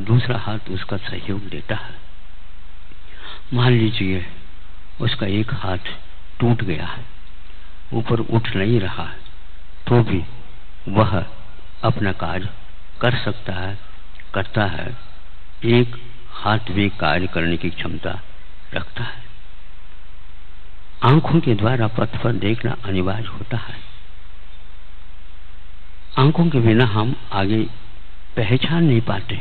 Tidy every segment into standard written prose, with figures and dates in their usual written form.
दूसरा हाथ उसका सहयोग देता है। मान लीजिए उसका एक हाथ टूट गया है, ऊपर उठ नहीं रहा है, तो भी वह अपना कार्य कर सकता है, करता है। एक हाथ भी कार्य करने की क्षमता रखता है। आंखों के द्वारा पथ पर देखना अनिवार्य होता है। आंखों के बिना हम आगे पहचान नहीं पाते।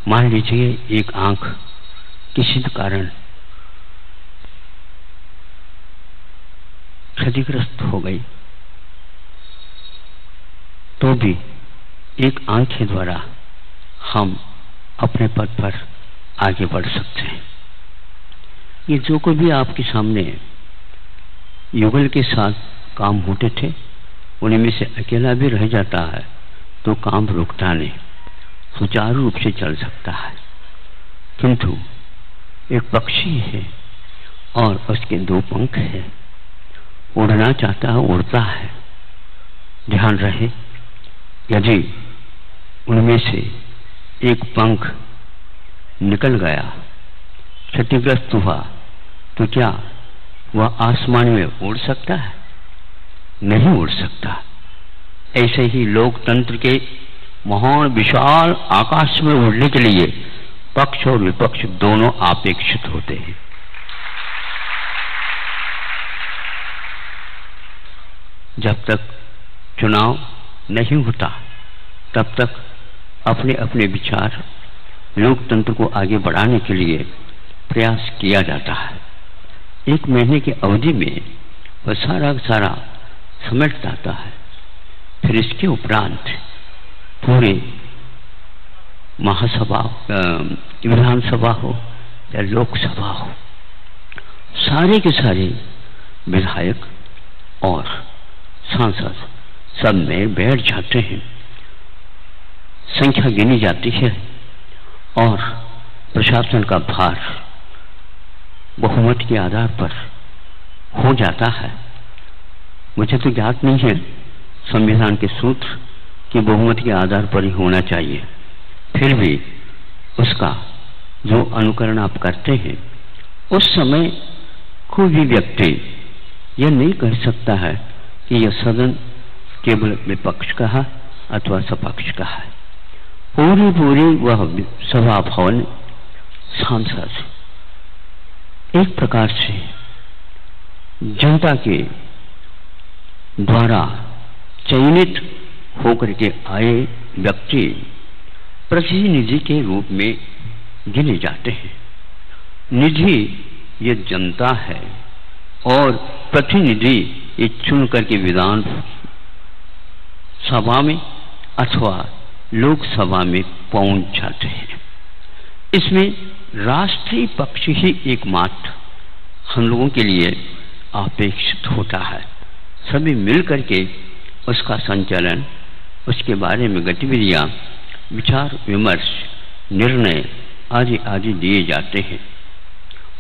मान लीजिए एक आंख किसी कारण क्षतिग्रस्त हो गई, तो भी एक आंख के द्वारा हम अपने पथ पर आगे बढ़ सकते हैं। ये जो कोई भी आपके सामने युगल के साथ काम होते थे, उनमें से अकेला भी रह जाता है तो काम रुकता नहीं, सुचारू रूप से चल सकता है। किंतु एक पक्षी है और उसके दो पंख है, उड़ना चाहता है, उड़ता है। ध्यान रहे, यदि उनमें से एक पंख निकल गया, क्षतिग्रस्त हुआ, तो क्या वह आसमान में उड़ सकता है? नहीं उड़ सकता। ऐसे ही लोकतंत्र के महान विशाल आकाश में उड़ने के लिए पक्ष और विपक्ष दोनों अपेक्षित होते हैं। जब तक चुनाव नहीं होता तब तक अपने अपने विचार लोकतंत्र को आगे बढ़ाने के लिए प्रयास किया जाता है। एक महीने की अवधि में वह सारा समेट जाता है। फिर इसके उपरांत पूरे महासभा, विधानसभा हो या लोकसभा हो, सारे के सारे विधायक और सांसद सब में बैठ जाते हैं। संख्या गिनी जाती है और प्रशासन का भार बहुमत के आधार पर हो जाता है। मुझे तो ज्ञात नहीं है संविधान के सूत्र कि बहुमत के आधार पर ही होना चाहिए। फिर भी उसका जो अनुकरण आप करते हैं, उस समय कोई भी व्यक्ति यह नहीं कह सकता है कि यह सदन केवल विपक्ष का है अथवा सपक्ष का है। पूरी वह सभा भवन सांसद एक प्रकार से जनता के द्वारा चयनित होकर के आए व्यक्ति प्रतिनिधि के रूप में गिने जाते हैं। निधि ये जनता है और प्रतिनिधि ये चुन करके विधान सभा में अथवा लोकसभा में पहुंच जाते हैं। इसमें राष्ट्रीय पक्ष ही एकमात्र हम लोगों के लिए अपेक्षित होता है। सभी मिलकर के उसका संचालन, उसके बारे में गतिविधियां, विचार विमर्श, निर्णय आदि आदि दिए जाते हैं।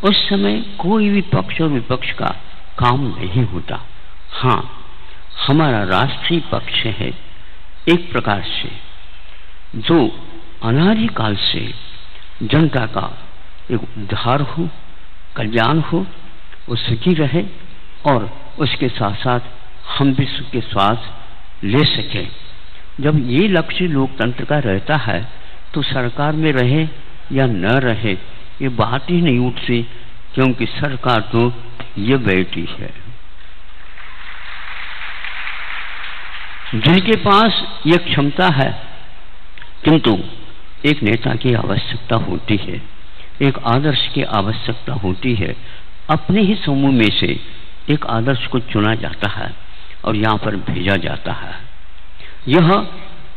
उस समय कोई भी पक्ष और विपक्ष का काम नहीं होता। हाँ, हमारा राष्ट्रीय पक्ष है एक प्रकार से जो अनादि काल से जनता का एक उद्धार हो, कल्याण हो, वो सुखी रहे और उसके साथ साथ हम भी सुख के श्वास ले सके। जब ये लक्ष्य लोकतंत्र का रहता है तो सरकार में रहे या न रहे ये बात ही नहीं उठती, क्योंकि सरकार तो ये बैठी है। जिनके पास ये क्षमता है, किंतु एक नेता की आवश्यकता होती है, एक आदर्श की आवश्यकता होती है। अपने ही समूह में से एक आदर्श को चुना जाता है और यहाँ पर भेजा जाता है। यह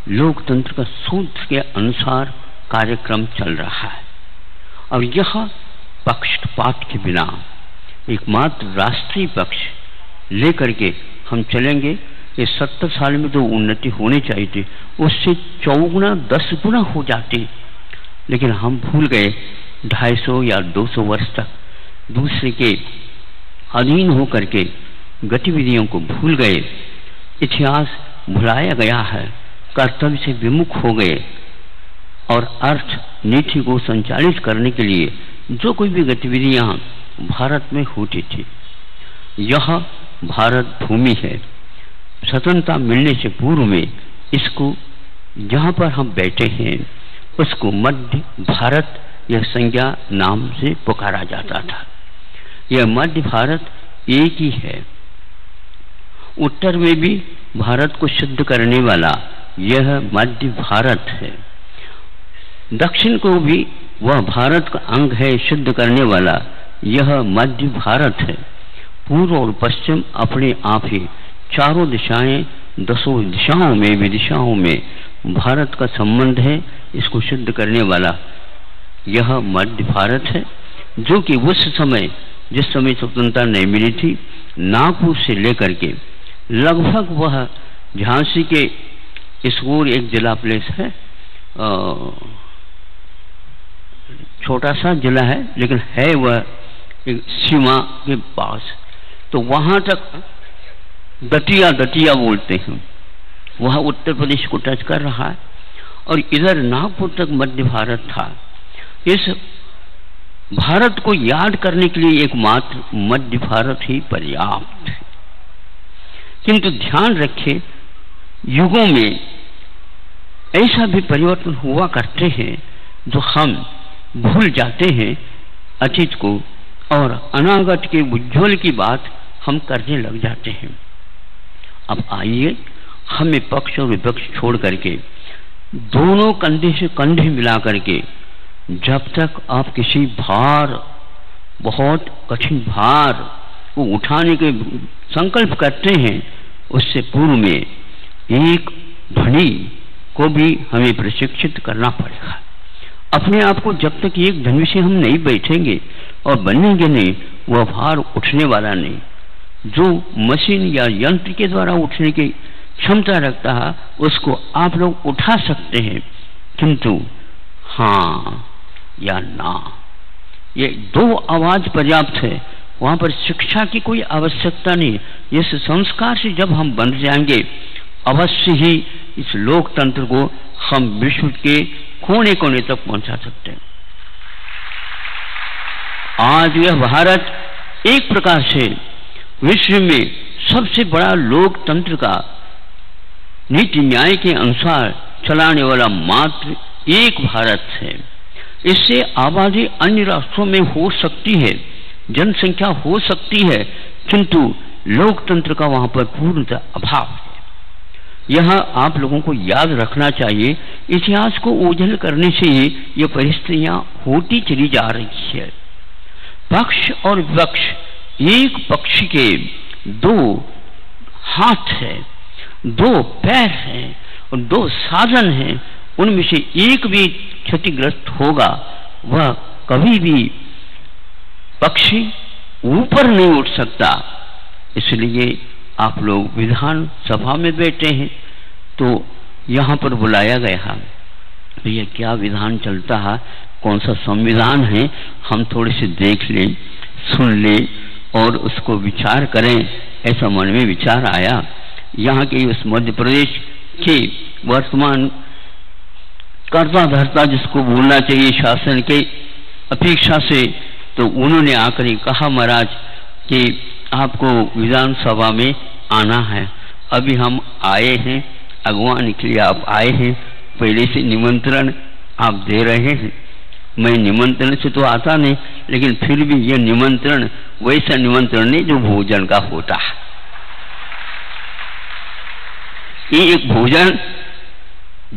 लोकतंत्र का सूत्र के अनुसार कार्यक्रम चल रहा है और यह पक्षपात के बिना एकमात्र राष्ट्रीय पक्ष लेकर के हम चलेंगे। ये 70 साल में जो उन्नति होनी चाहिए थी उससे 4 गुना 10 गुना हो जाती, लेकिन हम भूल गए 250 या 200 वर्ष तक दूसरे के अधीन होकर के गतिविधियों को भूल गए। इतिहास भुलाया गया है, कर्तव्य से विमुख हो गए। और अर्थ नीति को संचालित करने के लिए जो कोई भी गतिविधियां भारत में होती थी, यह भारत भूमि है। स्वतंत्रता मिलने से पूर्व में इसको, जहां पर हम बैठे हैं, उसको मध्य भारत यह संज्ञा नाम से पुकारा जाता था। यह मध्य भारत एक ही है। उत्तर में भी भारत को शुद्ध करने वाला यह मध्य भारत है। दक्षिण को भी वह भारत का अंग है, शुद्ध करने वाला यह मध्य भारत है। पूर्व और पश्चिम अपने आप ही चारों दिशाएं, 10 दिशाओं में, विदिशाओं में भारत का संबंध है। इसको शुद्ध करने वाला यह मध्य भारत है, जो कि उस समय, जिस समय स्वतंत्रता नहीं मिली थी, नागपुर से लेकर के लगभग वह झांसी के इसकोर एक जिला प्लेस है, छोटा सा जिला है, लेकिन है वह एक सीमा के पास, तो वहां तक दतिया बोलते हैं, वह उत्तर प्रदेश को टच कर रहा है। और इधर नागपुर तक मध्य भारत था। इस भारत को याद करने के लिए एकमात्र मध्य भारत ही पर्याप्त है। किंतु ध्यान रखें, युगों में ऐसा भी परिवर्तन हुआ करते हैं जो हम भूल जाते हैं अतीत को, और अनागत के उज्ज्वल की बात हम करने लग जाते हैं। अब आइए, हमें पक्ष और विपक्ष छोड़ करके दोनों कंधे से कंधे मिला करके, जब तक आप किसी भार, बहुत कठिन भार को उठाने के संकल्प करते हैं, उससे पूर्व में एक ध्वनि को भी हमें प्रशिक्षित करना पड़ेगा। अपने आप को जब तक एक ध्वनि से हम नहीं बैठेंगे और बनेंगे नहीं, वह भार उठने वाला नहीं। जो मशीन या यंत्र के द्वारा उठने की क्षमता रखता है, उसको आप लोग उठा सकते हैं, किंतु हाँ या ना, ये 2 आवाज पर्याप्त है। वहां पर शिक्षा की कोई आवश्यकता नहीं। इस संस्कार से जब हम बन जाएंगे, अवश्य ही इस लोकतंत्र को हम विश्व के कोने कोने तक पहुंचा सकते हैं। आज यह भारत एक प्रकार से विश्व में सबसे बड़ा लोकतंत्र का नीति न्याय के अनुसार चलाने वाला मात्र एक भारत है। इससे आबादी अन्य राष्ट्रों में हो सकती है, जनसंख्या हो सकती है, किंतु लोकतंत्र का वहां पर पूर्णतः अभाव है। यह आप लोगों को याद रखना चाहिए। इतिहास को ओझल करने से ही ये परिस्थितियां होती चली जा रही है। पक्ष और विपक्ष, एक पक्ष के 2 हाथ है, 2 पैर हैं और 2 साधन हैं। उनमें से एक भी क्षतिग्रस्त होगा, वह कभी भी पक्षी ऊपर नहीं उठ सकता। इसलिए आप लोग विधान सभा में बैठे हैं, तो यहाँ पर बुलाया गया, भैया क्या विधान चलता है, कौन सा संविधान है, हम थोड़े से देख लें, सुन लें और उसको विचार करें। ऐसा मन में विचार आया। यहाँ के उस मध्य प्रदेश के वर्तमान कर्ता धर्ता, जिसको बोलना चाहिए शासन के अपेक्षा से, तो उन्होंने आकर कहा, महाराज कि आपको विधानसभा में आना है। अभी हम आए हैं, अगवान के लिए आप आए हैं, पहले से निमंत्रण आप दे रहे हैं। मैं निमंत्रण से तो आता नहीं, लेकिन फिर भी यह निमंत्रण वैसा निमंत्रण नहीं जो भोजन का होता है। ये एक भोजन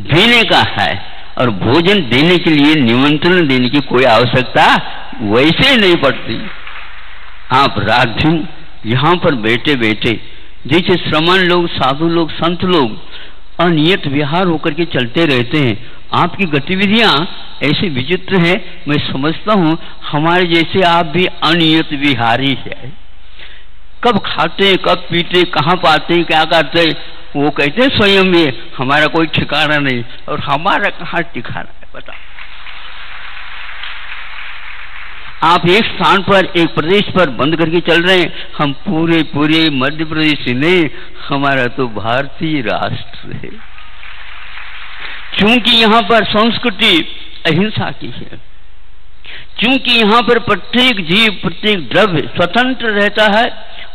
देने का है, और भोजन देने के लिए निमंत्रण देने की कोई आवश्यकता वैसे नहीं पड़ती। आप रात दिन यहाँ पर बैठे बैठे, जैसे श्रमण लोग, साधु लोग, संत लोग अनियत विहार होकर के चलते रहते हैं, आपकी गतिविधियां ऐसे विचित्र है। मैं समझता हूँ हमारे जैसे आप भी अनियत विहारी है। कब खाते, कब पीते, कहाँ पाते, क्या करते, वो कहते हैं स्वयं में हमारा कोई ठिकाना नहीं, और हमारा कहाँ ठिकाना है बता। आप एक स्थान पर, एक प्रदेश पर बंद करके चल रहे हैं। हम पूरे मध्य प्रदेश से नहीं, हमारा तो भारतीय राष्ट्र है। क्योंकि यहाँ पर संस्कृति अहिंसा की है, क्योंकि यहाँ पर प्रत्येक जीव प्रत्येक द्रव्य स्वतंत्र रहता है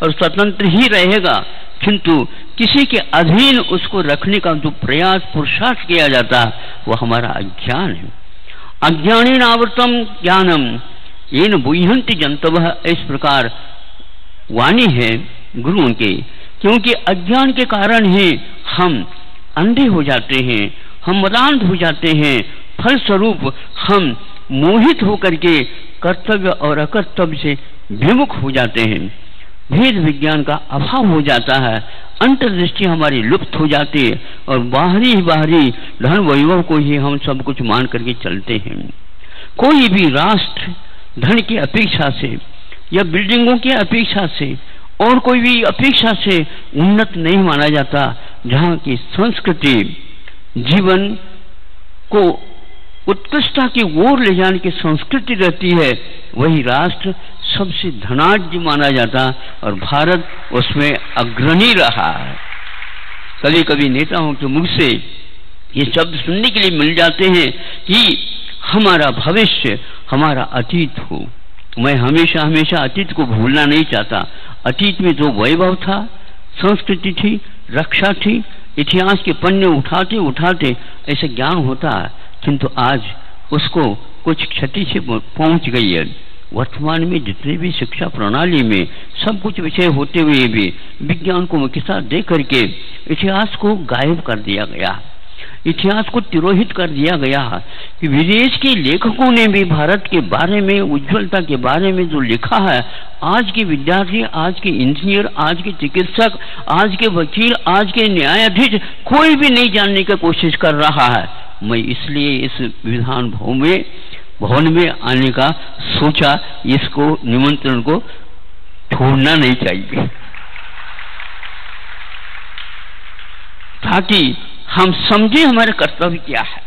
और स्वतंत्र ही रहेगा, किंतु किसी के अधीन उसको रखने का जो प्रयास पुरुषार्थ किया जाता है वो हमारा अज्ञान है। अज्ञानेन आवृतम ज्ञानम येन बुह्यन्ति जन्तवः, इस प्रकार वाणी है गुरुओं के। क्योंकि अज्ञान के कारण ही हम अंधे हो जाते हैं, हम मदान्ध हो जाते हैं, फलस्वरूप हम मोहित होकर के कर्तव्य और अकर्तव्य से विमुख हो जाते हैं, भेद विज्ञान का अभाव हो जाता है, अंतर्दृष्टि हमारी लुप्त हो जाती है और बाहरी धन वैभव को ही हम सब कुछ मान करके चलते हैं। कोई भी राष्ट्र धन की अपेक्षा से या बिल्डिंगों की अपेक्षा से और कोई भी अपेक्षा से उन्नत नहीं माना जाता। जहाँ की संस्कृति जीवन को उत्कृष्टता की ओर ले जाने की संस्कृति रहती है, वही राष्ट्र सबसे धनाढ्य माना जाता और भारत उसमें अग्रणी रहा है। कभी कभी नेताओं के मुख से ये शब्द सुनने के लिए मिल जाते हैं कि हमारा भविष्य हमारा अतीत हो। मैं हमेशा हमेशा अतीत को भूलना नहीं चाहता। अतीत में जो वैभव था, संस्कृति थी, रक्षा थी, इतिहास के पन्ने उठाते उठाते ऐसे ज्ञान होता है, किंतु आज उसको कुछ क्षति से पहुंच गई है। वर्तमान में जितने भी शिक्षा प्रणाली में सब कुछ विषय होते हुए भी विज्ञान को मुख्यता दे करके इतिहास को गायब कर दिया गया, इतिहास को तिरोहित कर दिया गया। कि विदेश के लेखकों ने भी भारत के बारे में, उज्ज्वलता के बारे में जो लिखा है, आज के विद्यार्थी, आज के इंजीनियर, आज के चिकित्सक, आज के वकील, आज के न्यायाधीश कोई भी नहीं जानने की कोशिश कर रहा है। मैं इसलिए इस विधान भवन में आने का सोचा, इसको निमंत्रण को छोड़ना नहीं चाहिए, ताकि हम समझे हमारे कर्तव्य क्या है।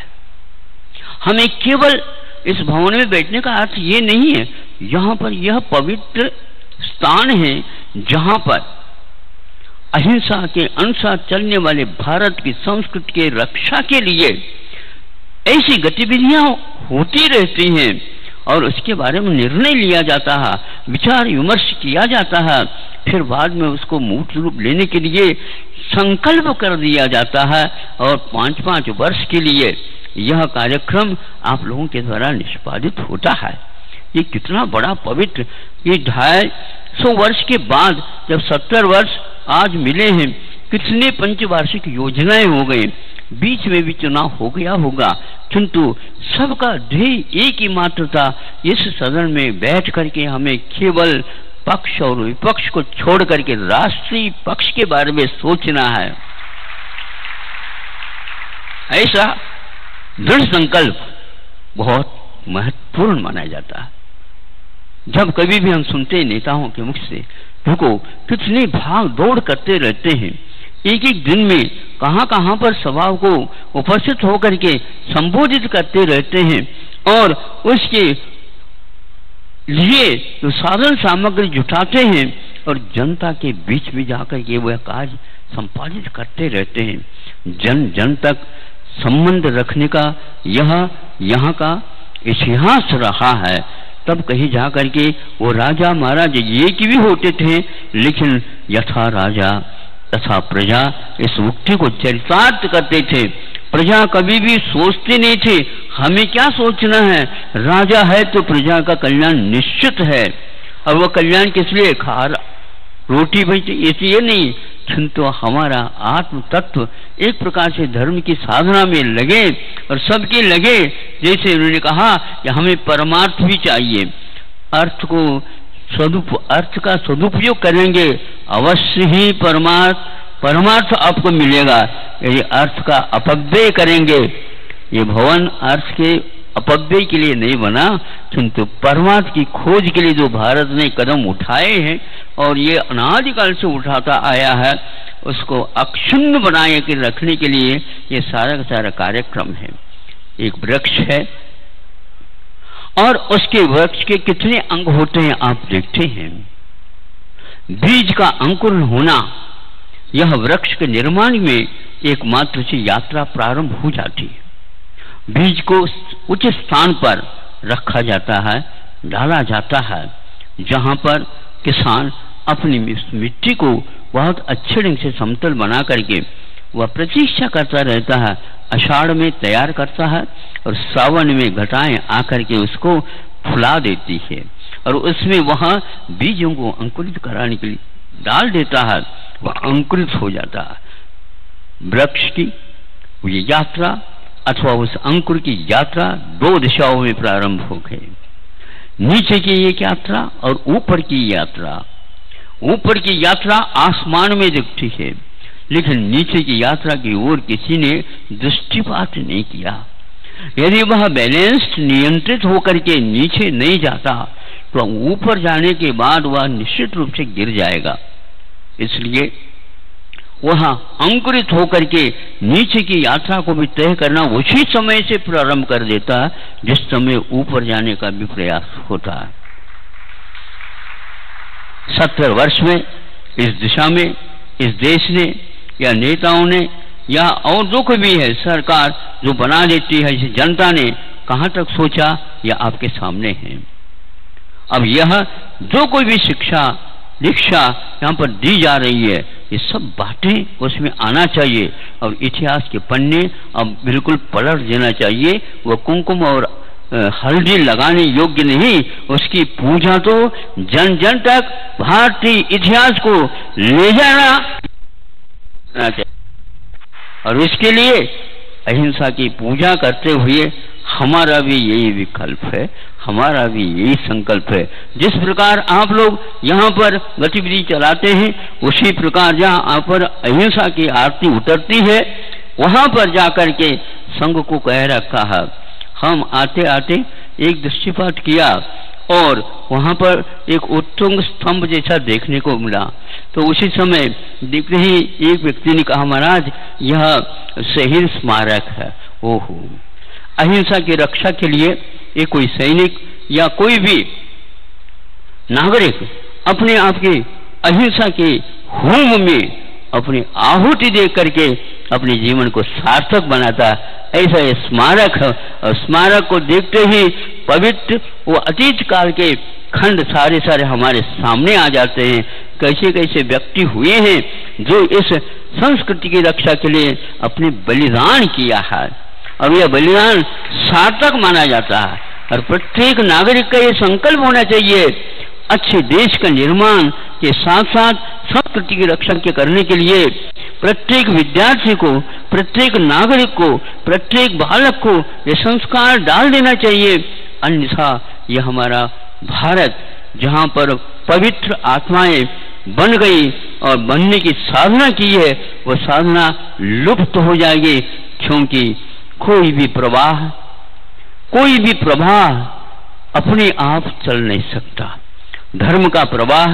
हमें केवल इस भवन में बैठने का अर्थ ये नहीं है, यहाँ पर यह पवित्र स्थान है जहाँ पर अहिंसा के अनुसार चलने वाले भारत की संस्कृति के रक्षा के लिए ऐसी गतिविधियां होती रहती हैं और उसके बारे में निर्णय लिया जाता है, विचार विमर्श किया जाता है, फिर बाद में उसको मूर्त रूप लेने के लिए संकल्प कर दिया जाता है और 5-5 वर्ष के लिए यह कार्यक्रम आप लोगों के द्वारा निष्पादित होता है। ये कितना बड़ा पवित्र, ये 250 वर्ष के बाद जब 70 वर्ष आज मिले हैं, कितने पंचवार्षिक योजनाएं हो गई, बीच में भी चुनाव हो गया होगा, किंतु सबका ध्येय एक ही मात्र था, इस सदन में बैठ करके हमें केवल पक्ष और विपक्ष को छोड़ करके राष्ट्रीय पक्ष के बारे में सोचना है। ऐसा दृढ़ संकल्प बहुत महत्वपूर्ण माना जाता है। जब कभी भी हम सुनते हैं नेताओं के मुख से, देखो कितनी भाग दौड़ करते रहते हैं, एक एक दिन में कहां कहां पर सभा को उपस्थित होकर के संबोधित करते रहते हैं और उसके लिए जो साधन सामग्री जुटाते हैं और जनता के बीच में जाकर के वह कार्य संपादित करते रहते हैं। जन जन तक संबंध रखने का यह यहाँ का इतिहास रहा है। तब कहीं जाकर के वो राजा महाराज ये कि भी होते थे, लेकिन यथा राजा तथा प्रजा इस उक्ति को चरितार्थ करते थे। प्रजा कभी भी सोचते नहीं थे हमें क्या सोचना है, राजा है तो प्रजा का कल्याण निश्चित है। और वो कल्याण किस लिए, खा रोटी बची इसलिए नहीं, किंतु हमारा आत्म तत्व एक प्रकार से धर्म की साधना में लगे और सबके लगे। जैसे उन्होंने कहा कि हमें परमार्थ भी चाहिए, अर्थ का सदुपयोग करेंगे अवश्य ही परमार्थ आपको मिलेगा। यदि अर्थ का अपव्यय करेंगे, ये भवन अर्थ के अपव्यय के लिए नहीं बना, किंतु परमार्थ की खोज के लिए जो भारत ने कदम उठाए हैं और ये अनादिकाल से उठाता आया है, उसको अक्षुण्ण बनाए के रखने के लिए ये सारा का सारा कार्यक्रम है। एक वृक्ष है और उसके वृक्ष के कितने अंग होते हैं आप देखते हैं। बीज का अंकुरण होना, यह वृक्ष के निर्माण में एकमात्र से यात्रा प्रारंभ हो जाती है। बीज को उचित स्थान पर रखा जाता है, डाला जाता है, जहां पर किसान अपनी मिट्टी को बहुत अच्छे ढंग से समतल बना करके वह प्रतीक्षा करता रहता है। आषाढ़ में तैयार करता है और सावन में घटाएं आकर के उसको फुला देती है और उसमें वह बीजों को अंकुरित कराने के लिए डाल देता है, वह अंकुरित हो जाता है। वृक्ष की ये यात्रा अथवा उस अंकुर की यात्रा दो दिशाओं में प्रारंभ हो गई, नीचे की एक यात्रा और ऊपर की यात्रा। ऊपर की यात्रा आसमान में दिखती है, लेकिन नीचे की यात्रा की ओर किसी ने दृष्टिपात नहीं किया। यदि वह बैलेंस्ड नियंत्रित होकर के नीचे नहीं जाता तो ऊपर जाने के बाद वह निश्चित रूप से गिर जाएगा। इसलिए वह अंकुरित होकर के नीचे की यात्रा को भी तय करना उसी समय से प्रारंभ कर देता है जिस समय ऊपर जाने का भी प्रयास होता है। 70 वर्ष में इस दिशा में इस देश ने या नेताओं ने या और जो कोई भी है सरकार जो बना देती है, इस जनता ने कहां तक सोचा यह आपके सामने है। अब यह जो कोई भी शिक्षा दीक्षा यहाँ पर दी जा रही है, ये सब बातें उसमें आना चाहिए और इतिहास के पन्ने अब बिल्कुल पलट देना चाहिए। वो कुमकुम और हल्दी लगाने योग्य नहीं, उसकी पूजा तो जन जन तक भारतीय इतिहास को ले जाना चाहिए और इसके लिए अहिंसा की पूजा करते हुए हमारा भी यही विकल्प है, हमारा भी यही संकल्प है। जिस प्रकार आप लोग यहाँ पर गतिविधि चलाते हैं उसी प्रकार जहाँ आप पर अहिंसा की आरती उतरती है वहां पर जाकर के संघ को कह रखा है। हम आते आते एक दृष्टिपात किया और वहां पर एक उत्तुंग स्तंभ जैसा देखने को मिला, तो उसी समय देखते ही एक व्यक्ति ने कहा, महाराज यह शहीद स्मारक है। ओहो, अहिंसा की रक्षा के लिए एक कोई सैनिक या कोई भी नागरिक अपने आप के अहिंसा के होम में अपनी आहुति दे करके अपने जीवन को सार्थक बनाता, ऐसा ये स्मारक है। और स्मारक को देखते ही पवित्र वो अतीत काल के खंड सारे सारे हमारे सामने आ जाते हैं। कैसे कैसे व्यक्ति हुए हैं जो इस संस्कृति की रक्षा के लिए अपने बलिदान किया है और यह बलिदान सार्थक माना जाता है। और प्रत्येक नागरिक का यह संकल्प होना चाहिए अच्छे देश का निर्माण के साथ साथ संस्कृति की रक्षा के करने के लिए प्रत्येक विद्यार्थी को, प्रत्येक नागरिक को, प्रत्येक बालक को यह संस्कार डाल देना चाहिए। अन्यथा यह हमारा भारत जहाँ पर पवित्र आत्माएं बन गई और बनने की साधना की है वह साधना लुप्त हो जाएगी, क्योंकि कोई भी प्रवाह अपने आप चल नहीं सकता। धर्म का प्रवाह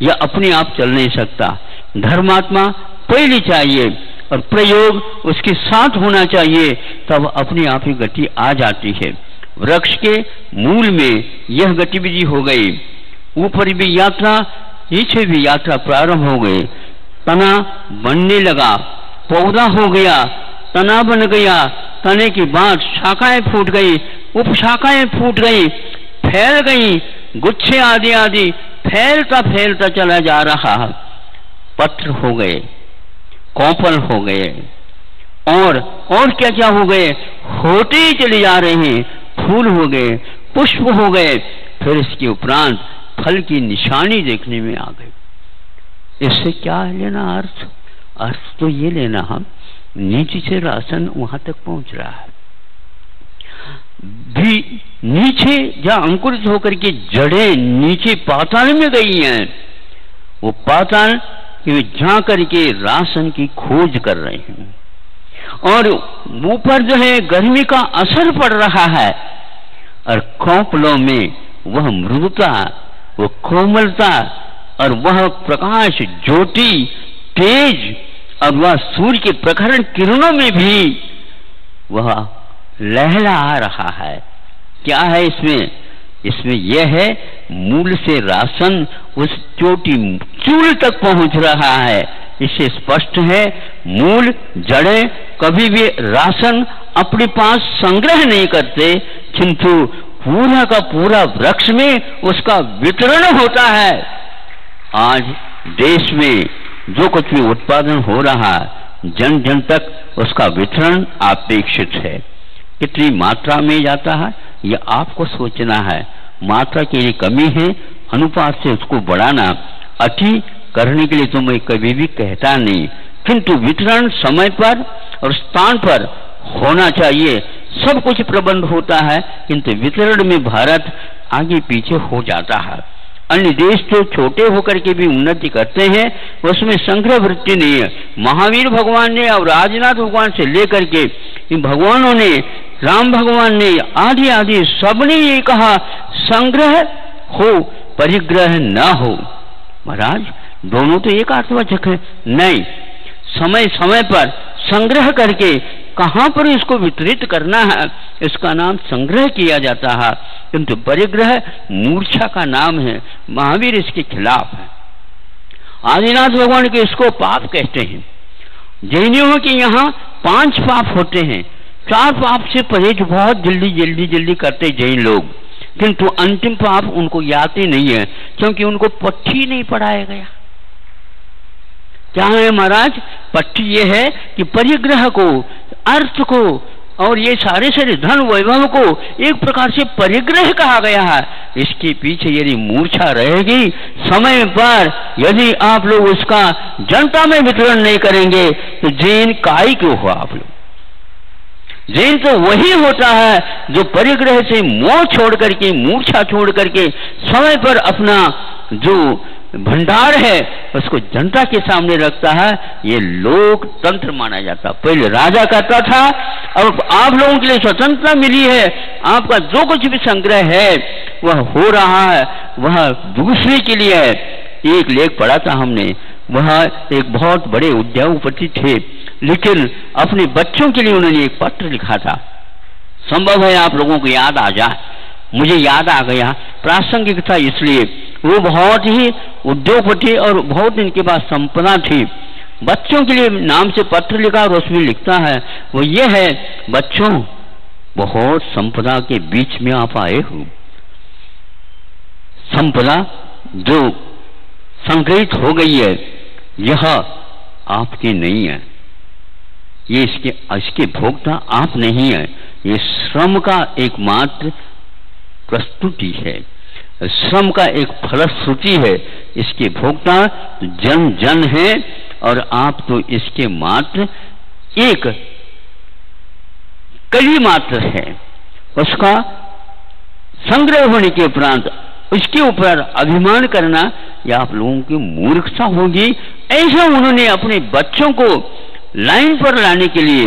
यह अपने आप चल नहीं सकता। धर्मात्मा पहले चाहिए और प्रयोग उसके साथ होना चाहिए, तब अपने आप ही गति आ जाती है। वृक्ष के मूल में यह गतिविधि हो गई, ऊपर भी यात्रा नीचे भी यात्रा प्रारंभ हो गई। तना बनने लगा, पौधा हो गया, तना बन गया, तने के बाद शाखाएं फूट गई, उपशाखाएं फूट गई, फैल गई, गुच्छे आदि आदि फैलता फैलता चला जा रहा। पत्र हो गए, कौपल हो गए और क्या क्या हो गए, होते ही चले जा रहे हैं। फूल हो गए, पुष्प हो गए, फिर इसके उपरांत फल की निशानी देखने में आ गई। इससे क्या लेना अर्थ तो ये लेना हम नीचे से राशन वहां तक पहुंच रहा है। भी नीचे जहां अंकुरित होकर के जड़ें नीचे पाताल में गई हैं, वो पाताल जा करके राशन की खोज कर रहे हैं और ऊपर जो है गर्मी का असर पड़ रहा है और कौपलों में वह मृदुता, वो कोमलता और वह प्रकाश, ज्योति, तेज और वह सूर्य के प्रखर किरणों में भी वह लहला आ रहा है। क्या है इसमें यह है मूल से राशन उस चोटी चूल तक पहुंच रहा है। इससे स्पष्ट है मूल जड़ें कभी भी राशन अपने पास संग्रह नहीं करते, किंतु पूरा का पूरा वृक्ष में उसका वितरण होता है। आज देश में जो कुछ भी उत्पादन हो रहा है जन जन तक उसका वितरण अपेक्षित है। कितनी मात्रा में जाता है यह आपको सोचना है। मात्रा की ये कमी है, अनुपात से उसको बढ़ाना। अति करने के लिए तो मैं कभी भी कहता नहीं, किंतु वितरण समय पर और स्थान पर होना चाहिए। सब कुछ प्रबंध होता है किंतु वितरण में भारत आगे पीछे हो जाता है। अन्य देश जो छोटे होकर के भी उन्नति करते हैं उसमें संग्रह वृत्ति नहीं है। महावीर भगवान ने और राजनाथ भगवान से लेकर के इन भगवानों ने, राम भगवान ने, आदि आदि सबने ये कहा संग्रह हो परिग्रह न हो। महाराज दोनों तो एक अर्थवाचक है नहीं, समय समय पर संग्रह करके कहां पर इसको वितरित करना है इसका नाम संग्रह किया जाता है, किंतु परिग्रह मूर्छा का नाम है। महावीर इसके खिलाफ है। आदिनाथ भगवान के इसको पाप कहते हैं। जैनियों के यहाँ 5 पाप होते हैं। 4 पाप से परहेज बहुत जल्दी करते जैन लोग, किंतु अंतिम पाप उनको याद ही नहीं है क्योंकि उनको पट्टी नहीं पढ़ाया गया। क्या है महाराज? पट्टी ये है कि परिग्रह को, अर्थ को और ये सारे धन वैभव को एक प्रकार से परिग्रह कहा गया है। इसके पीछे यदि मूर्छा रहेगी, समय पर यदि आप लोग उसका जनता में वितरण नहीं करेंगे तो जैन काय क्यों हो आप लोग? जैन तो वही होता है जो परिग्रह से मोह छोड़ करके, मूर्छा छोड़ करके समय पर अपना जो भंडार है उसको जनता के सामने रखता है। ये लोकतंत्र माना जाता। पहले राजा करता था, अब आप लोगों के लिए स्वतंत्रता मिली है, आपका जो कुछ भी संग्रह है वह हो रहा है, वह दूसरे के लिए है। एक लेख पढ़ा था हमने, वह एक बहुत बड़े उद्योगपति थे, लेकिन अपने बच्चों के लिए उन्होंने एक पत्र लिखा था। संभव है आप लोगों को याद आ जाए, मुझे याद आ गया, प्रासंगिक था इसलिए। वो बहुत ही उद्योगपति और बहुत इनके पास संपदा थी। बच्चों के लिए नाम से पत्र लिखा और उसमें लिखता है वो ये है, बच्चों बहुत संपदा के बीच में आप आए हो। संपदा जो संग्रहित हो गई है यह आपकी नहीं है, ये इसके भोक्ता आप नहीं है। ये श्रम का एकमात्र प्रस्तुति है, श्रम का एक फलश्रुति है। इसके भोक्ता जन जन है और आप तो इसके मात्र एक कली मात्र है। उसका संग्रह होने के उपरांत उसके ऊपर अभिमान करना यह आप लोगों की मूर्खता होगी। ऐसा उन्होंने अपने बच्चों को लाइन पर लाने के लिए,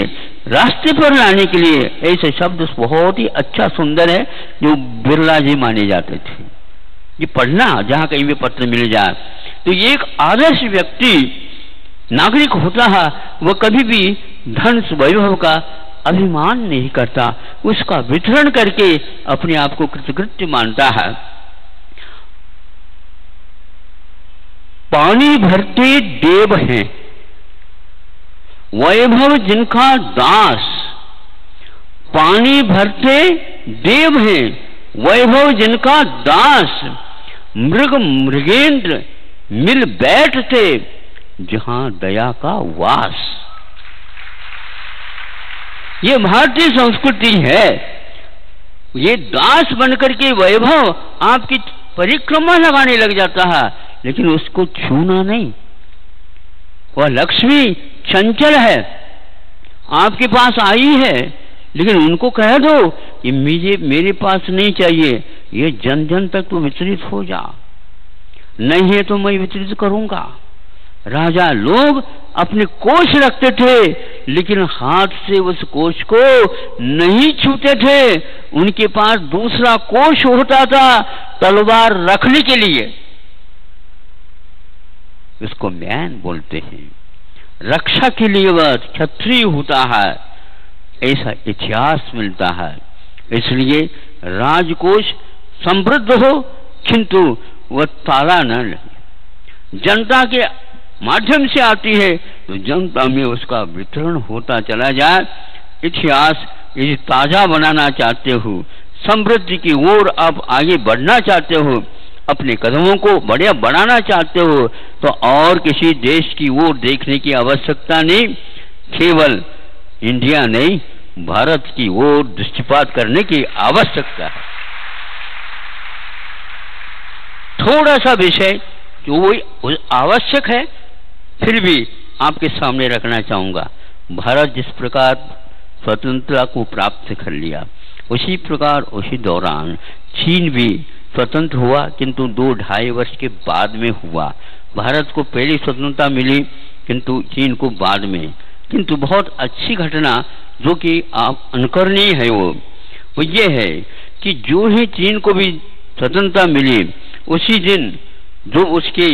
रास्ते पर लाने के लिए, ऐसे शब्द बहुत ही अच्छा सुंदर है जो बिरला जी माने जाते थे। ये पढ़ना जहां कहीं भी पत्र मिल जाए तो एक आदर्श व्यक्ति नागरिक होता है, वह कभी भी धन वैभव का अभिमान नहीं करता, उसका वितरण करके अपने आप को कृतकृत्य मानता है। पानी भरते देव हैं, वैभव जिनका दास। पानी भरते देव हैं, वैभव जिनका दास। मृग मृगेंद्र मिल बैठते जहां दया का वास। ये भारतीय संस्कृति है। ये दास बनकर के वैभव आपकी परिक्रमा लगाने लग जाता है, लेकिन उसको छूना नहीं। वह लक्ष्मी चंचल है, आपके पास आई है, लेकिन उनको कह दो कि मेरे पास नहीं चाहिए, ये जन जन तक तो वितरित हो जा, नहीं है तो मैं वितरित करूंगा। राजा लोग अपने कोष रखते थे, लेकिन हाथ से उस कोष को नहीं छूते थे। उनके पास दूसरा कोष होता था तलवार रखने के लिए, इसको म्यान बोलते हैं। रक्षा के लिए वह क्षत्रिय होता है, ऐसा इतिहास मिलता है। इसलिए राजकोष समृद्ध हो किंतु वह ताला न लगे। जनता के माध्यम से आती है तो जनता में उसका वितरण होता चला जाए। इतिहास यदि ताजा बनाना चाहते हो, समृद्धि की ओर आप आगे बढ़ना चाहते हो, अपने कदमों को बढ़ाना चाहते हो, तो और किसी देश की ओर देखने की आवश्यकता नहीं, केवल इंडिया नहीं भारत की ओर दृष्टिपात करने की आवश्यकता है। थोड़ा सा विषय जो वो आवश्यक है फिर भी आपके सामने रखना चाहूंगा। भारत जिस प्रकार स्वतंत्रता को प्राप्त कर लिया, उसी प्रकार उसी दौरान चीन भी स्वतंत्र हुआ, किंतु 2-2.5 वर्ष के बाद में हुआ। भारत को पहले स्वतंत्रता मिली किंतु चीन को बाद में। किंतु बहुत अच्छी घटना जो कि आप अनुकरणीय है वो ये है कि जो ही चीन को भी स्वतंत्रता मिली, उसी दिन जो उसके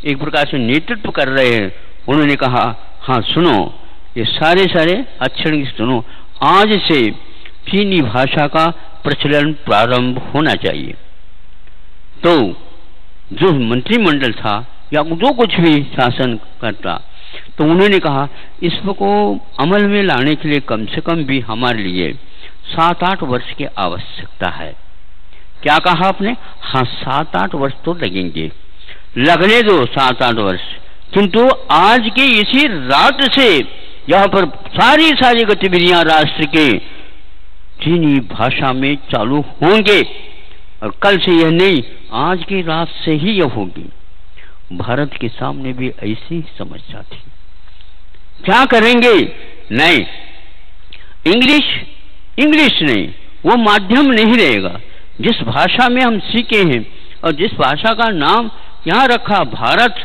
एक प्रकार से नेतृत्व कर रहे हैं उन्होंने कहा, हाँ सुनो, ये सारे अक्षर सुनो, आज से चीनी भाषा का प्रचलन प्रारंभ होना चाहिए। तो जो मंत्रिमंडल था या जो कुछ भी शासन करता, तो उन्होंने कहा इसको अमल में लाने के लिए कम से कम भी हमारे लिए 7-8 वर्ष की आवश्यकता है। क्या कहा आपने? हाँ 7-8 वर्ष तो लगेंगे, लगने दो 7-8 वर्ष, किंतु आज के इसी रात से यहाँ पर सारी गतिविधियां राष्ट्र के चीनी भाषा में चालू होंगे, और कल से यह नहीं, आज की रात से ही यह होगी। भारत के सामने भी ऐसी समस्या थी। क्या करेंगे? नहीं, इंग्लिश नहीं, वो माध्यम नहीं रहेगा। जिस भाषा में हम सीखे हैं और जिस भाषा का नाम यहाँ रखा भारत,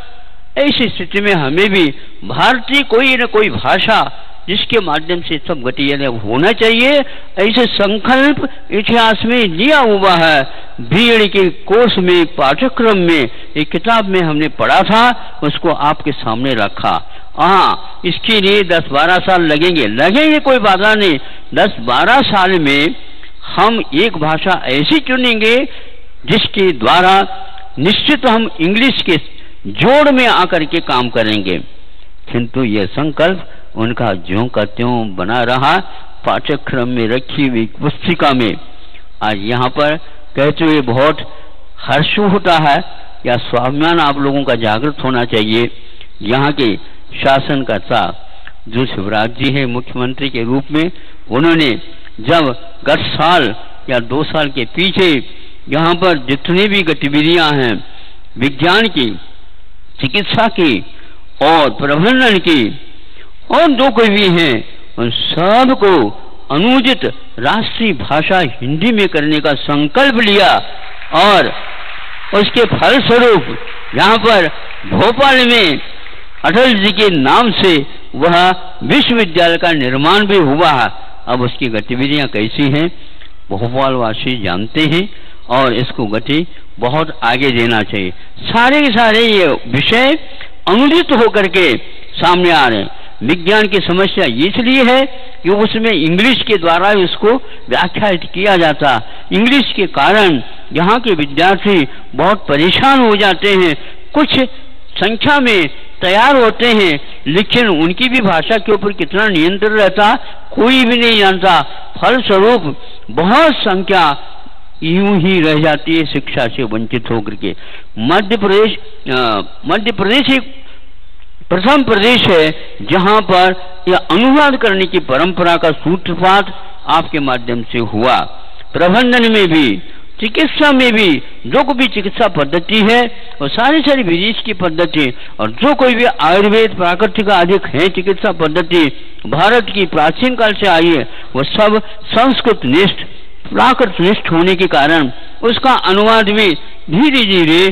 ऐसी स्थिति में हमें भी भारतीय कोई न कोई भाषा जिसके माध्यम से सब गतिविधियां होना चाहिए, ऐसे संकल्प इतिहास में लिया हुआ है। बीएड के कोर्स में, पाठ्यक्रम में, एक किताब में हमने पढ़ा था, उसको आपके सामने रखा। हाँ, इसके लिए 10-12 साल लगेंगे कोई बाधा नहीं। 10-12 साल में हम एक भाषा ऐसी चुनेंगे जिसके द्वारा निश्चित हम इंग्लिश के जोड़ में आकर के काम करेंगे। किंतु यह संकल्प उनका ज्यों का त्यों बना रहा, पाठ्यक्रम में रखी हुई पुस्तिका में। आज यहाँ पर कहते हुए बहुत हर्ष होता है या स्वाभिमान आप लोगों का जागृत होना चाहिए। यहाँ के शासनकर्ता जो शिवराज जी है मुख्यमंत्री के रूप में, उन्होंने जब गत साल या 2 साल के पीछे यहाँ पर जितनी भी गतिविधियां हैं विज्ञान की, चिकित्सा की और प्रबंधन की और जो कोई भी हैं, उन सब को अनुचित राष्ट्रीय भाषा हिंदी में करने का संकल्प लिया, और उसके फलस्वरूप यहाँ पर भोपाल में अटल जी के नाम से वह विश्वविद्यालय का निर्माण भी हुआ है। अब उसकी गतिविधियां कैसी हैं भोपाल वासी जानते हैं, और इसको गति बहुत आगे देना चाहिए। सारे ये विषय अनुदित होकर के सामने आ रहे हैं। विज्ञान की समस्या इसलिए है कि उसमें इंग्लिश के द्वारा उसको व्याख्यायित किया जाता। इंग्लिश के कारण यहाँ के विद्यार्थी बहुत परेशान हो जाते हैं। कुछ संख्या में तैयार होते हैं, लेकिन उनकी भी भाषा के ऊपर कितना नियंत्रण रहता कोई भी नहीं जानता। फलस्वरूप बहुत संख्या यूं ही रह जाती है शिक्षा से वंचित होकर के। मध्य प्रदेश एक प्रथम प्रदेश है जहां पर यह अनुवाद करने की परंपरा का सूत्रपात आपके माध्यम से हुआ। प्रबंधन में भी, चिकित्सा में भी, जो कोई भी चिकित्सा पद्धति है और सारी विदेश की पद्धति, और जो कोई भी आयुर्वेद प्राकृतिक अधिक है चिकित्सा पद्धति भारत की प्राचीन काल से आई है, वो सब संस्कृत निष्ठ प्राकृत निष्ठ होने के कारण उसका अनुवाद भी धीरे धीरे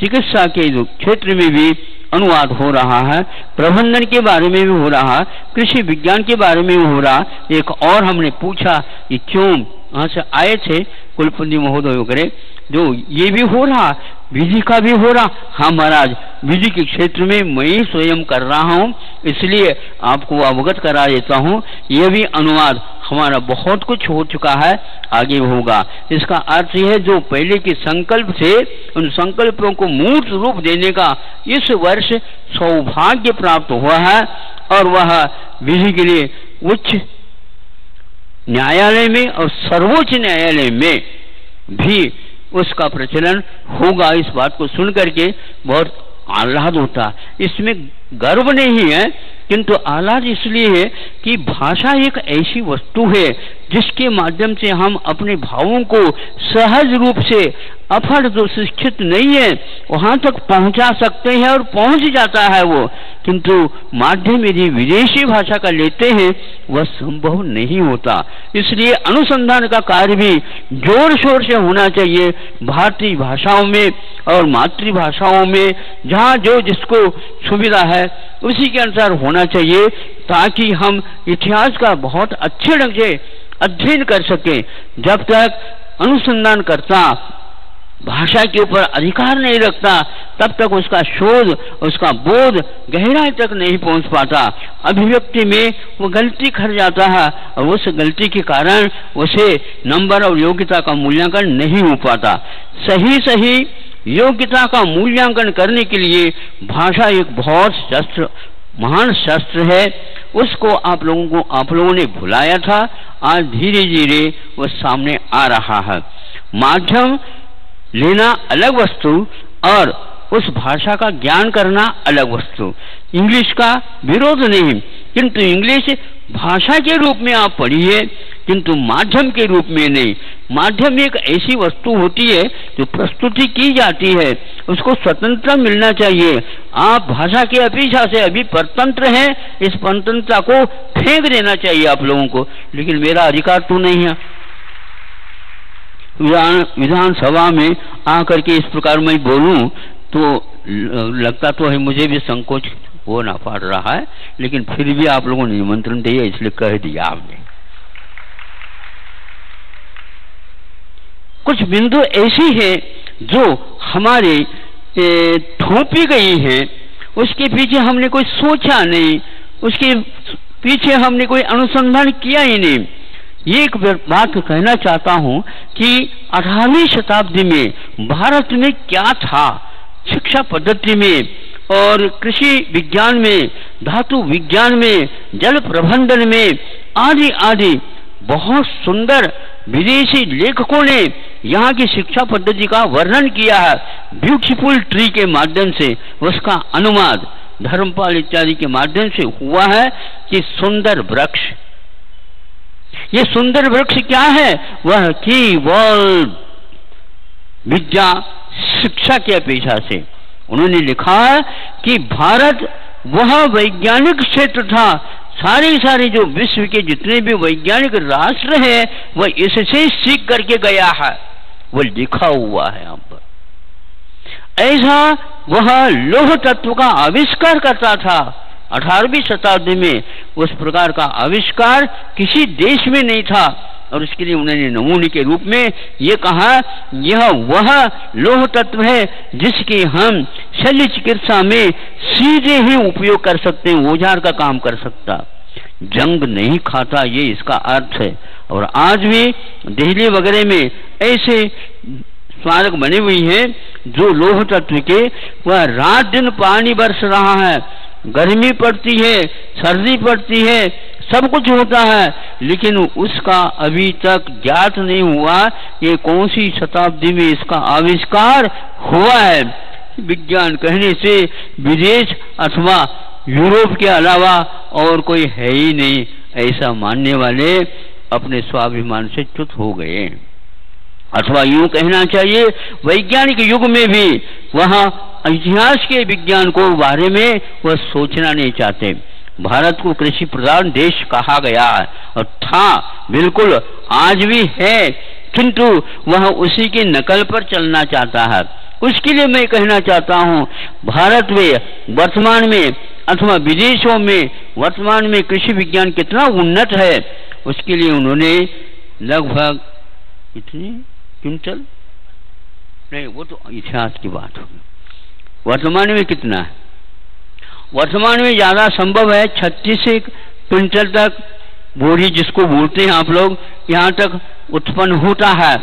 चिकित्सा के क्षेत्र में भी अनुवाद हो रहा है। प्रबंधन के बारे में भी हो रहा, कृषि विज्ञान के बारे में भी हो रहा। एक और हमने पूछा कि क्यों वहां से आए थे कुलपति महोदय वगैरह, जो ये भी हो रहा, विधि का भी हो रहा। हाँ महाराज, विधि के क्षेत्र में मैं ही स्वयं कर रहा हूँ, इसलिए आपको अवगत करा देता हूँ। यह भी अनुवाद हमारा बहुत कुछ हो चुका है, आगे होगा। इसका अर्थ यह है जो पहले के संकल्प थे उन संकल्पों को मूर्त रूप देने का इस वर्ष सौभाग्य प्राप्त हुआ है और वह विधि के लिए उच्च न्यायालय में और सर्वोच्च न्यायालय में भी उसका प्रचलन होगा। इस बात को सुन करके बहुत आह्लाद होता। इसमें गर्व नहीं है किंतु आह्लाद इसलिए है कि भाषा एक ऐसी वस्तु है जिसके माध्यम से हम अपने भावों को सहज रूप से अफड़ जो शिक्षित नहीं है वहां तक पहुंचा सकते हैं और पहुंच जाता है वो, किंतु माध्यम यदि विदेशी भाषा का लेते हैं वह संभव नहीं होता। इसलिए अनुसंधान का कार्य भी जोर शोर से होना चाहिए भारतीय भाषाओं में और मातृभाषाओं में, जहाँ जो जिसको सुविधा है उसी के अनुसार होना चाहिए, ताकि हम इतिहास का बहुत अच्छे ढंग से अध्ययन कर सकें। जब तक अनुसंधानकर्ता भाषा के ऊपर अधिकार नहीं रखता तब तक उसका शोध, उसका बोध गहराई तक नहीं पहुंच पाता। अभिव्यक्ति में वो गलती कर जाता है और उस गलती के कारण उसे नंबर और योग्यता का मूल्यांकन नहीं हो पाता। सही योग्यता का मूल्यांकन करने के लिए भाषा एक बहुत महान शस्त्र है। उसको आप लोगों ने भुलाया था, आज धीरे धीरे वो सामने आ रहा है। माध्यम लेना अलग वस्तु और उस भाषा का ज्ञान करना अलग वस्तु। इंग्लिश का विरोध नहीं, किंतु इंग्लिश भाषा के रूप में आप पढ़िए किंतु माध्यम के रूप में नहीं। माध्यम एक ऐसी वस्तु होती है जो प्रस्तुति की जाती है, उसको स्वतंत्रता मिलना चाहिए। आप भाषा की अपेक्षा से अभी परतंत्र हैं, इस परतंत्रता को फेंक देना चाहिए आप लोगों को, लेकिन मेरा अधिकार तो नहीं है। विधानसभा में आकर के इस प्रकार मैं बोलूं तो लगता तो है मुझे भी संकोच होना पड़ रहा है, लेकिन फिर भी आप लोगों ने निमंत्रण दिया इसलिए कह दिया आपने। कुछ बिंदु ऐसी है जो हमारे थोपी गई है, उसके पीछे हमने कोई सोचा नहीं, उसके पीछे हमने कोई अनुसंधान किया ही नहीं। ये एक बात कहना चाहता हूं कि 18वीं शताब्दी में भारत में क्या था, शिक्षा पद्धति में और कृषि विज्ञान में, धातु विज्ञान में, जल प्रबंधन में आदि आदि बहुत सुंदर विदेशी लेखकों ने यहाँ की शिक्षा पद्धति का वर्णन किया है। ब्यूटीफुल ट्री के माध्यम से उसका अनुवाद धर्मपाल इत्यादि के माध्यम से हुआ है कि सुंदर वृक्ष। ये सुंदर वृक्ष क्या है? वह केवल विद्या शिक्षा की अपेक्षा से उन्होंने लिखा है कि भारत वह वैज्ञानिक क्षेत्र था, सारे जो विश्व के जितने भी वैज्ञानिक राष्ट्र हैं वह इससे सीख करके गया है, वो लिखा हुआ है यहाँ पर। ऐसा वह लौह तत्व का आविष्कार करता था 18वीं शताब्दी में। उस प्रकार का आविष्कार किसी देश में नहीं था और उसके लिए उन्होंने नमूने के रूप में ये कहा, यह वह लौह तत्व है जिसके हम शल्य चिकित्सा में सीधे ही उपयोग कर सकते हैं, औजार का काम कर सकता, जंग नहीं खाता, ये इसका अर्थ है। और आज भी दिल्ली वगैरह में ऐसे स्मारक बने हुई हैं जो लौह तत्व के, वह रात दिन पानी बरस रहा है, गर्मी पड़ती है, सर्दी पड़ती है, सब कुछ होता है, लेकिन उसका अभी तक ज्ञात नहीं हुआ ये कौन सी शताब्दी में इसका आविष्कार हुआ है। विज्ञान कहने से विदेश अथवा यूरोप के अलावा और कोई है ही नहीं, ऐसा मानने वाले अपने स्वाभिमान से च्युत हो गए। अथवा यूं कहना चाहिए वैज्ञानिक युग में भी वहां इतिहास के विज्ञान को बारे में वह सोचना नहीं चाहते। भारत को कृषि प्रधान देश कहा गया है और था, बिल्कुल आज भी है, किंतु वह उसी की नकल पर चलना चाहता है। उसके लिए मैं कहना चाहता हूं भारत में वर्तमान में अथवा विदेशों में वर्तमान में कृषि विज्ञान कितना उन्नत है, उसके लिए उन्होंने लगभग इतनी क्विंटल नहीं, वो तो इतिहास की बात होगी। वर्तमान में कितना है? वर्तमान में ज्यादा संभव है 36 क्विंटल तक बोरी जिसको बोलते हैं आप लोग, यहाँ तक उत्पन्न होता है।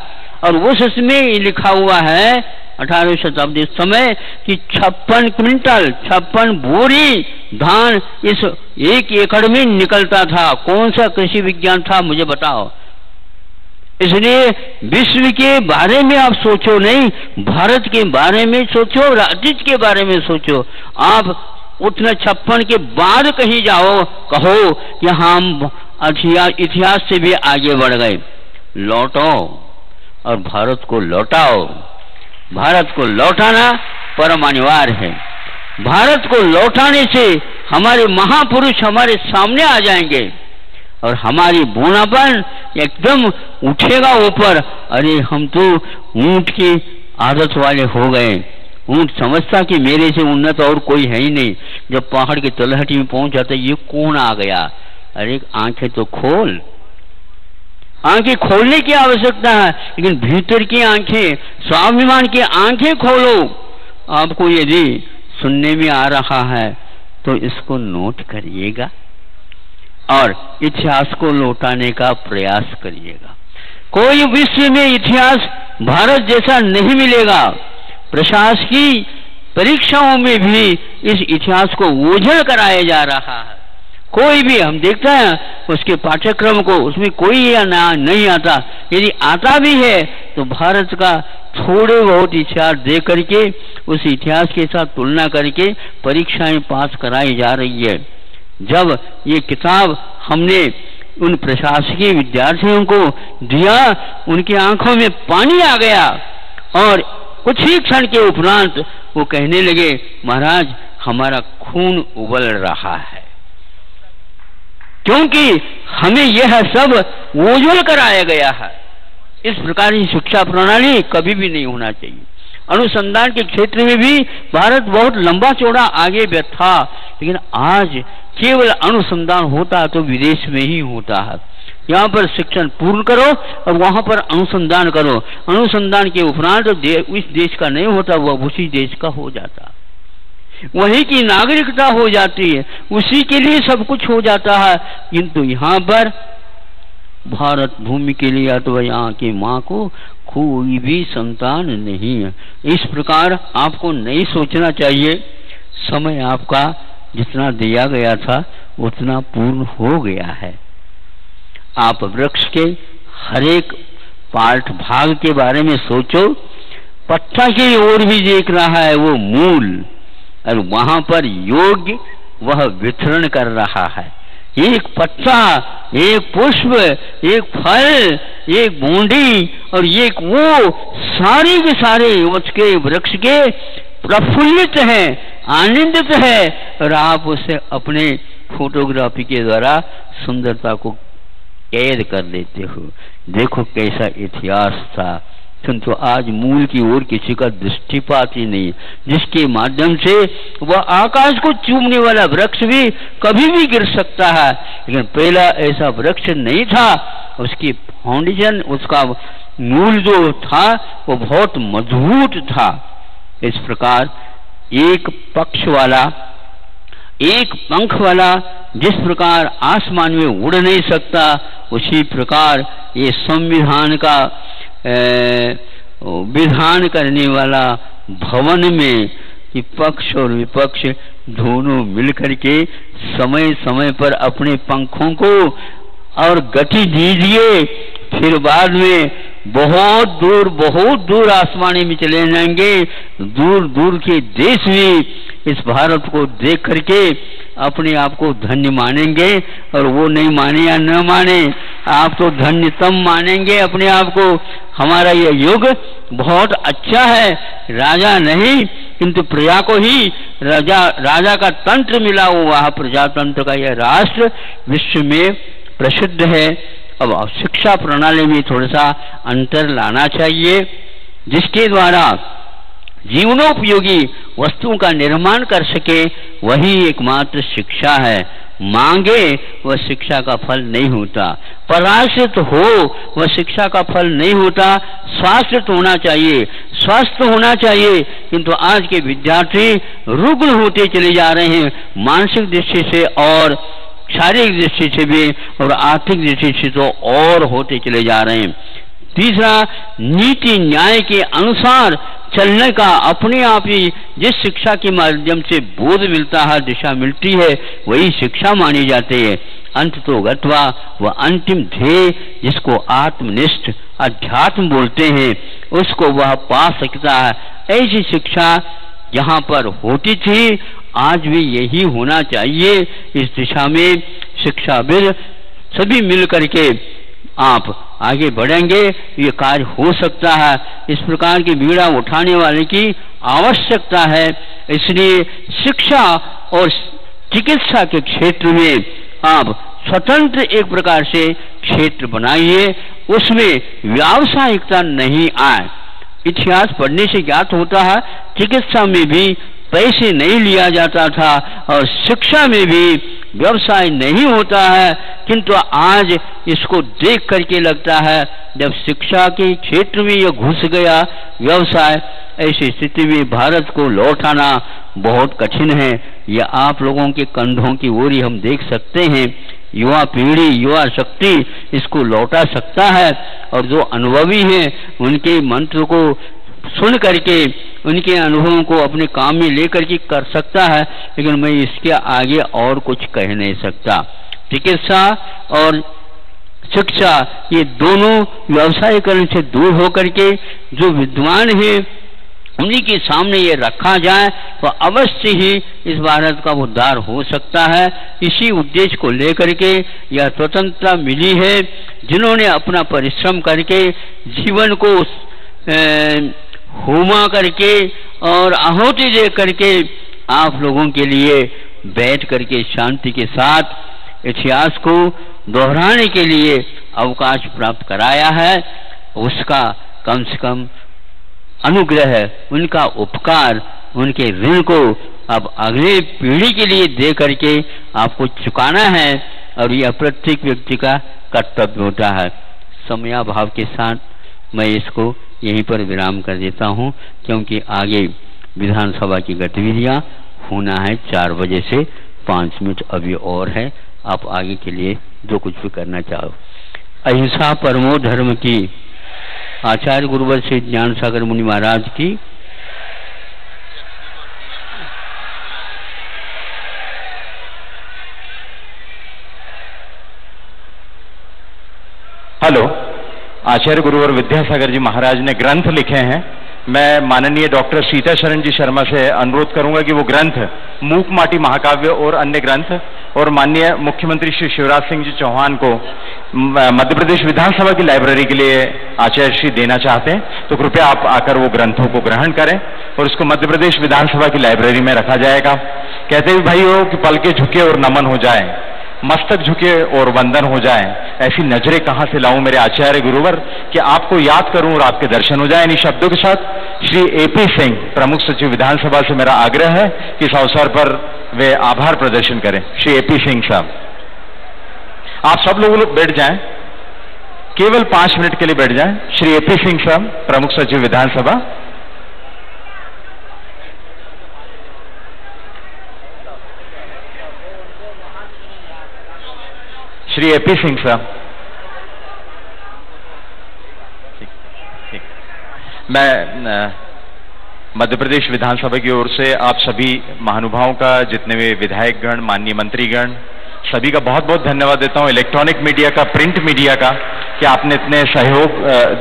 और उस इसमें लिखा हुआ है 18वीं शताब्दी समय कि 56 क्विंटल 56 बोरी धान इस 1 एकड़ में निकलता था। कौन सा कृषि विज्ञान था मुझे बताओ। इसलिए विश्व के बारे में आप सोचो नहीं, भारत के बारे में सोचो, राज्य के बारे में सोचो। आप उतना 56 के बाद कहीं जाओ, कहो कि हम इतिहास से भी आगे बढ़ गए। लौटो और भारत को लौटाओ। भारत को लौटाना परम अनिवार्य है। भारत को लौटाने से हमारे महापुरुष हमारे सामने आ जाएंगे और हमारी बूढ़ापन एकदम उठेगा ऊपर। अरे हम तो ऊंट की आदत वाले हो गए। ऊंट समझता कि मेरे से उन्नत और कोई है ही नहीं। जब पहाड़ की तलहटी में पहुंच जाता ये कौन आ गया? अरे आंखें तो खोल। आंखें खोलने की आवश्यकता है, लेकिन भीतर की आंखें, स्वाभिमान की आंखें खोलो। आपको यदि सुनने में आ रहा है तो इसको नोट करिएगा और इतिहास को लौटाने का प्रयास करिएगा। कोई विश्व में इतिहास भारत जैसा नहीं मिलेगा। प्रशासकीय परीक्षाओं में भी इस इतिहास को ओझल कराया जा रहा है। कोई भी हम देखते हैं उसके पाठ्यक्रम को, उसमें कोई या ना नहीं आता। यदि आता भी है तो भारत का थोड़े बहुत इतिहास दे करके उस इतिहास के साथ तुलना करके परीक्षाएं पास कराई जा रही है। जब ये किताब हमने उन प्रशासकीय विद्यार्थियों को दिया, उनकी आंखों में पानी आ गया और कुछ ही क्षण के उपरांत वो कहने लगे, महाराज हमारा खून उबल रहा है, क्योंकि हमें यह सब ओझल कराया गया है। इस प्रकार की शिक्षा प्रणाली कभी भी नहीं होना चाहिए। अनुसंधान के क्षेत्र में भी भारत बहुत लंबा चौड़ा आगे था, लेकिन आज केवल अनुसंधान होता तो विदेश में ही होता है। यहाँ पर शिक्षण पूर्ण करो और वहां पर अनुसंधान करो। अनुसंधान के उपरांत इस देश का नहीं होता, वह उसी देश का हो जाता, वहीं की नागरिकता हो जाती है, उसी के लिए सब कुछ हो जाता है। किंतु यहाँ पर भारत भूमि के लिए अथवा यहाँ की माँ को कोई भी संतान नहीं है। इस प्रकार आपको नहीं सोचना चाहिए। समय आपका जितना दिया गया था उतना पूर्ण हो गया है। आप वृक्ष के हर एक पार्ट भाग के बारे में सोचो। पत्ता की ओर भी देख रहा है वो मूल, और वहां पर योग वह वितरण कर रहा है। एक पत्ता, एक पुष्प, एक फल, एक बूंदी और एक वो सारे के सारे उसके वृक्ष के प्रफुल्लित है, आनंदित है, और आप उसे अपने फोटोग्राफी के द्वारा सुंदरता को कैद कर लेते हो। देखो कैसा इतिहास था। किंतु आज मूल की ओर किसी का दृष्टिपात ही नहीं, जिसके माध्यम से वह आकाश को चूमने वाला वृक्ष भी कभी भी गिर सकता है। लेकिन पहला ऐसा वृक्ष नहीं था। उसकी फाउंडेशन, उसका मूल जो था वो बहुत मजबूत था। इस प्रकार एक पक्ष वाला, एक पंख वाला जिस प्रकार आसमान में उड़ नहीं सकता, उसी प्रकार ये संविधान का विधान करने वाला भवन में कि पक्ष और विपक्ष दोनों मिलकर के समय समय पर अपने पंखों को और गति दीजिए, फिर बाद में बहुत दूर आसमानी में चले जाएंगे। दूर दूर के देश भी इस भारत को देख करके अपने आप को धन्य मानेंगे, और वो नहीं माने या न माने, आप तो धन्यतम मानेंगे अपने आप को। हमारा यह युग बहुत अच्छा है। राजा नहीं किंतु प्रजा को ही राजा का तंत्र मिला हुआ है। प्रजातंत्र का यह राष्ट्र विश्व में प्रसिद्ध है। अब शिक्षा प्रणाली में थोड़ा सा अंतर लाना चाहिए, जिसके द्वारा जीवनोपयोगी वस्तुओं का निर्माण कर सके, वही एकमात्र शिक्षा है। मांगे वह शिक्षा का फल नहीं होता, पराश्रित हो वह शिक्षा का फल नहीं होता। स्वास्थ्य होना चाहिए, स्वस्थ होना चाहिए, किंतु आज के विद्यार्थी रुग्ण होते चले जा रहे हैं मानसिक दृष्टि से और शारीरिक दृष्टि से भी और आर्थिक दृष्टि से तो और होते चले जा रहे हैं। तीसरा, नीति न्याय के अनुसार चलने का अपने आप ही जिस शिक्षा के माध्यम से बोध मिलता है, दिशा मिलती है, वही शिक्षा मानी जाती है। अंत तो गत्वा, वह अंतिम ध्येय जिसको आत्मनिष्ठ अध्यात्म बोलते हैं, उसको वह पा सकता है। ऐसी शिक्षा जहाँ पर होती थी, आज भी यही होना चाहिए। इस दिशा में शिक्षाविद सभी मिल करके आप आगे बढ़ेंगे, ये कार्य हो सकता है। इस प्रकार की बीड़ा उठाने वाले की आवश्यकता है। इसलिए शिक्षा और चिकित्सा के क्षेत्र में आप स्वतंत्र एक प्रकार से क्षेत्र बनाइए, उसमें व्यावसायिकता नहीं आए। इतिहास पढ़ने से ज्ञात होता है, चिकित्सा में भी पैसे नहीं लिया जाता था और शिक्षा में भी व्यवसाय नहीं होता है, किंतु आज इसको देख करके लगता है जब शिक्षा के क्षेत्र में यह घुस गया व्यवसाय, ऐसी स्थिति में भारत को लौटाना बहुत कठिन है। यह आप लोगों के कंधों की ओर ही हम देख सकते हैं। युवा पीढ़ी, युवा शक्ति इसको लौटा सकता है और जो अनुभवी हैं उनके मंत्र को सुन करके, उनके अनुभवों को अपने काम में लेकर के कर सकता है। लेकिन मैं इसके आगे और कुछ कह नहीं सकता। चिकित्सा और शिक्षा ये दोनों व्यवसायीकरण से दूर होकर के जो विद्वान है उन्हीं के सामने ये रखा जाए तो अवश्य ही इस भारत का उद्धार हो सकता है। इसी उद्देश्य को लेकर के यह स्वतंत्रता मिली है। जिन्होंने अपना परिश्रम करके जीवन को होमा करके और आहुति दे करके आप लोगों के लिए बैठ करके शांति के साथ इतिहास को दोहराने के लिए अवकाश प्राप्त कराया है, उसका कम से कम अनुग्रह, उनका उपकार, उनके ऋण को अब अगले पीढ़ी के लिए दे करके आपको चुकाना है और यह प्रत्येक व्यक्ति का कर्तव्य होता है। समयाभाव के साथ मैं इसको यहीं पर विराम कर देता हूं, क्योंकि आगे विधानसभा की गतिविधियां होना है 4 बजे से 5 मिनट अभी और है। आप आगे के लिए जो कुछ भी करना चाहो। अहिंसा परमो धर्म की आचार्य गुरुवर श्री ज्ञान सागर मुनि महाराज की। हेलो, आचार्य गुरुवर विद्यासागर जी महाराज ने ग्रंथ लिखे हैं। मैं माननीय डॉक्टर सीता शरण जी शर्मा से अनुरोध करूंगा कि वो ग्रंथ मूक माटी महाकाव्य और अन्य ग्रंथ और माननीय मुख्यमंत्री श्री शिवराज सिंह जी चौहान को मध्य प्रदेश विधानसभा की लाइब्रेरी के लिए आचार्य श्री देना चाहते हैं, तो कृपया आप आकर वो ग्रंथों को ग्रहण करें और उसको मध्य प्रदेश विधानसभा की लाइब्रेरी में रखा जाएगा। कहते हैं भाइयों कि पलके झुके और नमन हो जाए, मस्तक झुके और वंदन हो जाए, ऐसी नजरें कहां से लाऊं मेरे आचार्य गुरुवर कि आपको याद करूं और आपके दर्शन हो जाए। इन शब्दों के साथ श्री एपी सिंह प्रमुख सचिव विधानसभा से मेरा आग्रह है कि इस अवसर पर वे आभार प्रदर्शन करें। श्री एपी सिंह साहब, आप सब लोग बैठ जाएं, केवल 5 मिनट के लिए बैठ जाएं। श्री एपी सिंह साहब प्रमुख सचिव विधानसभा। श्री एपी सिंह साहब, मैं मध्य प्रदेश विधानसभा की ओर से आप सभी महानुभावों का, जितने भी विधायकगण, माननीय मंत्रीगण, सभी का बहुत बहुत धन्यवाद देता हूं। इलेक्ट्रॉनिक मीडिया का, प्रिंट मीडिया का, कि आपने इतने सहयोग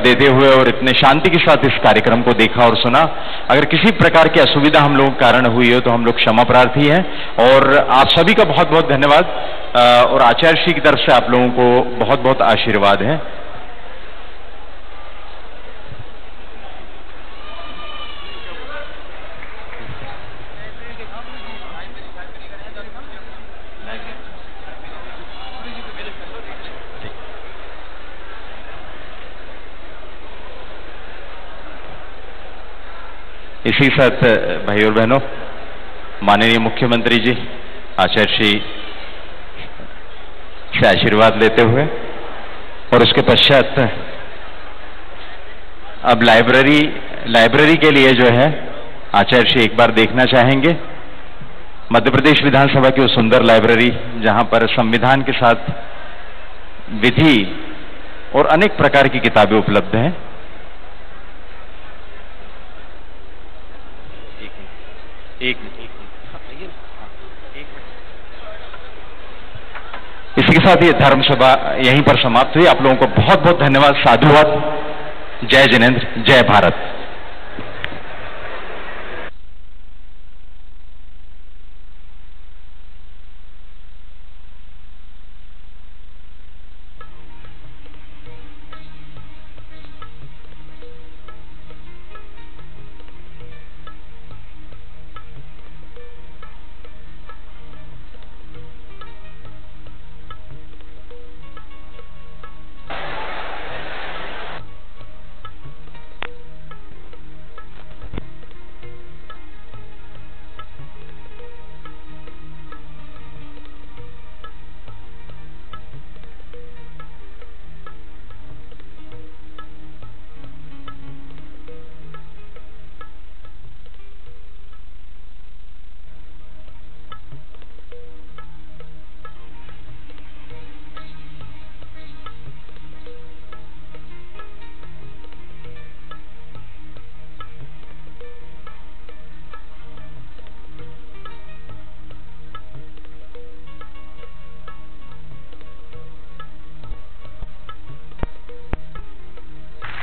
देते हुए और इतने शांति के साथ इस कार्यक्रम को देखा और सुना। अगर किसी प्रकार की असुविधा हम लोगों के कारण हुई हो तो हम लोग क्षमा प्रार्थी हैं और आप सभी का बहुत बहुत धन्यवाद और आचार्य श्री की तरफ से आप लोगों को बहुत बहुत आशीर्वाद है। इसी साथ भाई और बहनों, माननीय मुख्यमंत्री जी आचार्य श्री से आशीर्वाद लेते हुए और उसके पश्चात अब लाइब्रेरी के लिए जो है आचार्य श्री एक बार देखना चाहेंगे मध्य प्रदेश विधानसभा की वो सुंदर लाइब्रेरी जहां पर संविधान के साथ विधि और अनेक प्रकार की किताबें उपलब्ध हैं। इसी के साथ ये धर्म सभा यहीं पर समाप्त हुई। आप लोगों को बहुत बहुत धन्यवाद, साधुवाद। जय जिनेंद्र, जय भारत।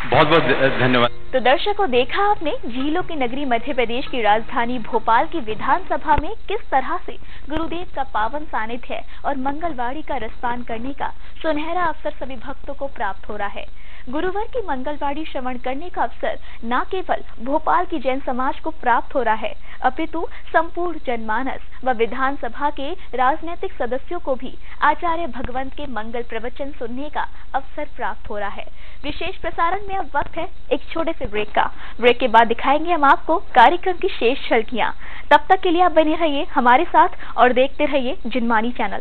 बहुत बहुत धन्यवाद। तो दर्शकों, देखा आपने झीलों की नगरी मध्य प्रदेश की राजधानी भोपाल की विधानसभा में किस तरह से गुरुदेव का पावन सानिध्य और मंगलवाड़ी का रसपान करने का सुनहरा अवसर सभी भक्तों को प्राप्त हो रहा है। गुरुवार की मंगलवाड़ी श्रवण करने का अवसर न केवल भोपाल की जैन समाज को प्राप्त हो रहा है, अपितु संपूर्ण जनमानस व विधानसभा के राजनीतिक सदस्यों को भी आचार्य भगवंत के मंगल प्रवचन सुनने का अवसर प्राप्त हो रहा है। विशेष प्रसारण में अब वक्त है एक छोटे से ब्रेक का। ब्रेक के बाद दिखाएंगे हम आपको कार्यक्रम की शेष झलकियां। तब तक के लिए आप बने रहिए हमारे साथ और देखते रहिए जिनमानी चैनल।